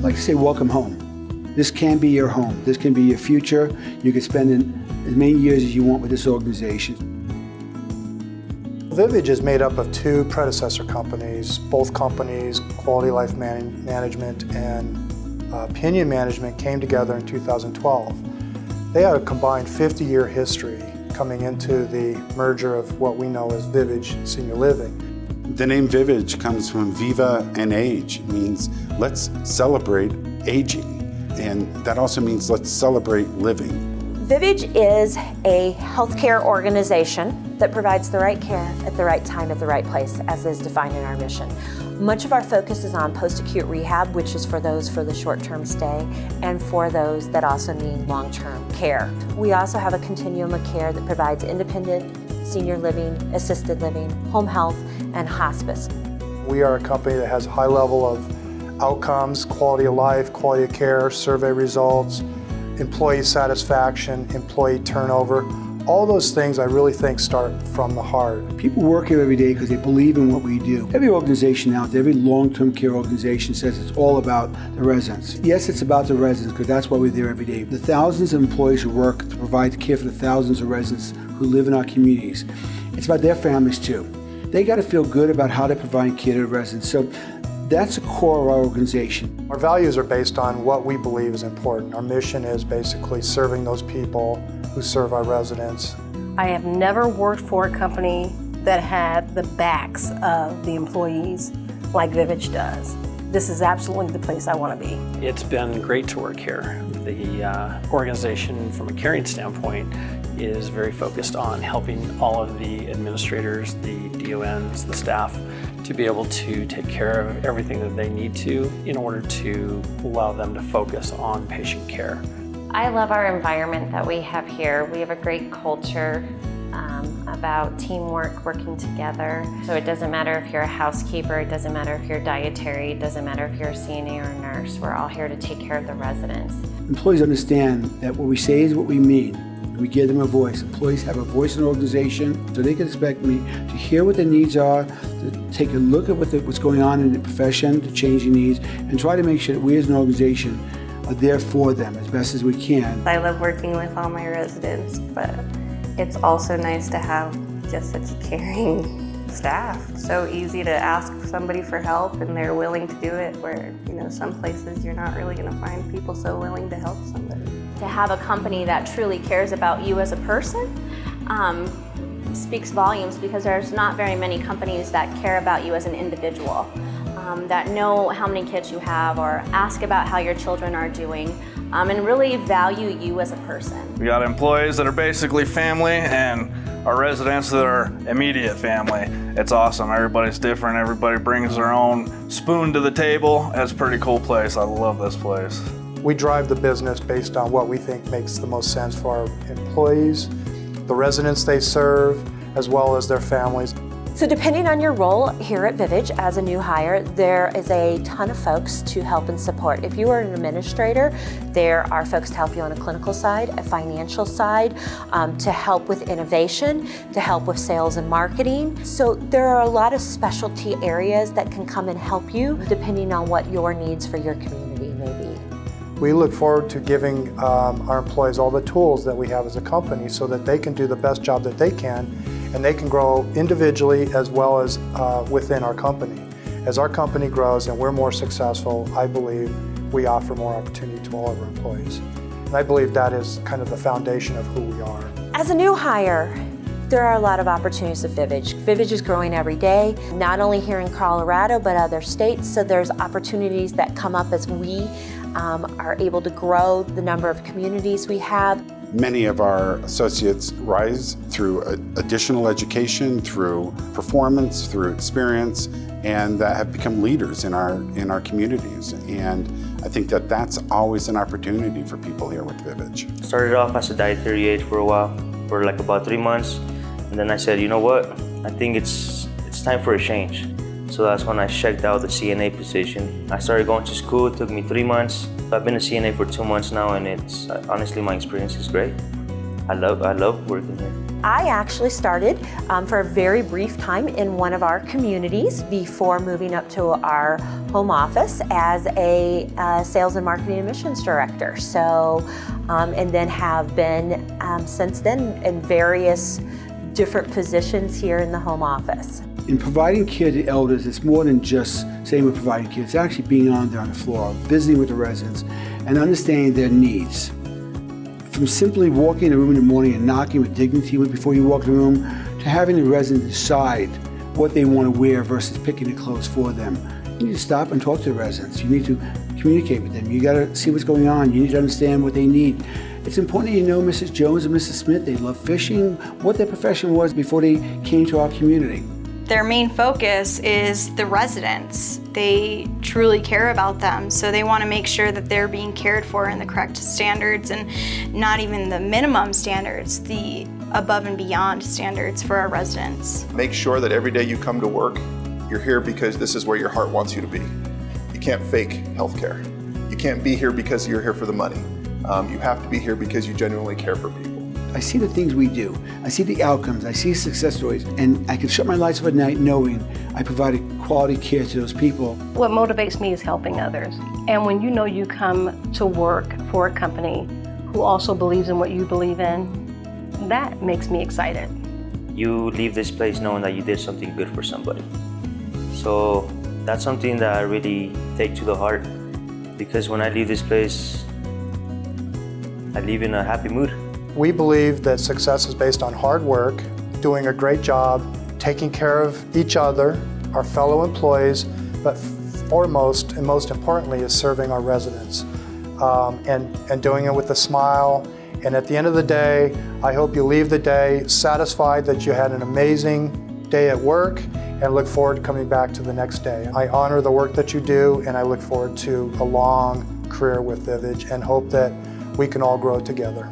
like to say welcome home. This can be your home. This can be your future. You can spend as many years as you want with this organization. Vivage is made up of two predecessor companies. Both companies, Quality Life Management and Opinion Management, came together in 2012. They had a combined 50-year history coming into the merger of what we know as Vivage Senior Living. The name Vivage comes from Viva and Age. It means let's celebrate aging. And that also means let's celebrate living. Vivage is a healthcare organization that provides the right care at the right time at the right place, as is defined in our mission. Much of our focus is on post-acute rehab, which is for those for the short-term stay and for those that also need long-term care. We also have a continuum of care that provides independent senior living, assisted living, home health, and hospice. We are a company that has a high level of outcomes, quality of life, quality of care, survey results, employee satisfaction, employee turnover. All those things I really think start from the heart. People work here every day because they believe in what we do. Every organization out there, every long-term care organization says it's all about the residents. Yes, it's about the residents because that's why we're there every day. The thousands of employees who work to provide care for the thousands of residents who live in our communities. It's about their families too. They got to feel good about how they provide care to the residents. So that's the core of our organization. Our values are based on what we believe is important. Our mission is basically serving those people who serve our residents. I have never worked for a company that had the backs of the employees like Vivage does. This is absolutely the place I want to be. It's been great to work here. The organization, from a caring standpoint, is very focused on helping all of the administrators, the DONs, the staff, to be able to take care of everything that they need to in order to allow them to focus on patient care. I love our environment that we have here. We have a great culture about teamwork, working together. So it doesn't matter if you're a housekeeper, it doesn't matter if you're dietary, it doesn't matter if you're a CNA or a nurse. We're all here to take care of the residents. Employees understand that what we say is what we mean. We give them a voice. Employees have a voice in the organization, so they can expect me to hear what their needs are, to take a look at what's going on in the profession, to change the needs, and try to make sure that we as an organization are there for them as best as we can. I love working with all my residents, but it's also nice to have just such caring staff. So easy to ask somebody for help and they're willing to do it, where some places you're not really going to find people so willing to help somebody. To have a company that truly cares about you as a person speaks volumes, because there's not very many companies that care about you as an individual, that know how many kids you have or ask about how your children are doing, and really value you as a person. We got employees that are basically family and our residents that are immediate family. It's awesome. Everybody's different. Everybody brings their own spoon to the table. It's a pretty cool place. I love this place. We drive the business based on what we think makes the most sense for our employees, the residents they serve, as well as their families. So depending on your role here at Vivage as a new hire, there is a ton of folks to help and support. If you are an administrator, there are folks to help you on a clinical side, a financial side, to help with innovation, to help with sales and marketing. So there are a lot of specialty areas that can come and help you depending on what your needs for your community may be. We look forward to giving our employees all the tools that we have as a company so that they can do the best job that they can, and they can grow individually as well as within our company. As our company grows and we're more successful, I believe we offer more opportunity to all of our employees. And I believe that is kind of the foundation of who we are. As a new hire, there are a lot of opportunities at Vivage. Vivage is growing every day, not only here in Colorado, but other states. So there's opportunities that come up as we are able to grow the number of communities we have. Many of our associates rise through additional education, through performance, through experience, and have become leaders in our communities. And I think that that's always an opportunity for people here with Vivage. Started off as a dietary aide for a while, for like about 3 months, and then I said, you know what? I think it's time for a change. So that's when I checked out the CNA position. I started going to school. It took me 3 months. I've been a CNA for 2 months now, and honestly, my experience is great. I love working here. I actually started for a very brief time in one of our communities before moving up to our home office as a sales and marketing admissions director. So, and then have been since then in various different positions here in the home office. In providing care to elders, it's more than just saying we're providing care. It's actually being on there on the floor, visiting with the residents, and understanding their needs. From simply walking in the room in the morning and knocking with dignity before you walk in the room, to having the resident decide what they want to wear versus picking the clothes for them. You need to stop and talk to the residents. You need to communicate with them. You got to see what's going on. You need to understand what they need. It's important that you know Mrs. Jones and Mrs. Smith. They love fishing, what their profession was before they came to our community. Their main focus is the residents. They truly care about them, so they want to make sure that they're being cared for in the correct standards, and not even the minimum standards, the above and beyond standards for our residents. Make sure that every day you come to work, you're here because this is where your heart wants you to be. You can't fake healthcare. You can't be here because you're here for the money. You have to be here because you genuinely care for people. I see the things we do. I see the outcomes. I see success stories. And I can shut my lights off at night knowing I provided quality care to those people. What motivates me is helping others. And when you know you come to work for a company who also believes in what you believe in, that makes me excited. You leave this place knowing that you did something good for somebody. So that's something that I really take to the heart, because when I leave this place, I leave in a happy mood. We believe that success is based on hard work, doing a great job, taking care of each other, our fellow employees, but foremost and most importantly is serving our residents, and doing it with a smile. And at the end of the day, I hope you leave the day satisfied that you had an amazing day at work and look forward to coming back to the next day. I honor the work that you do, and I look forward to a long career with Vivage and hope that we can all grow together.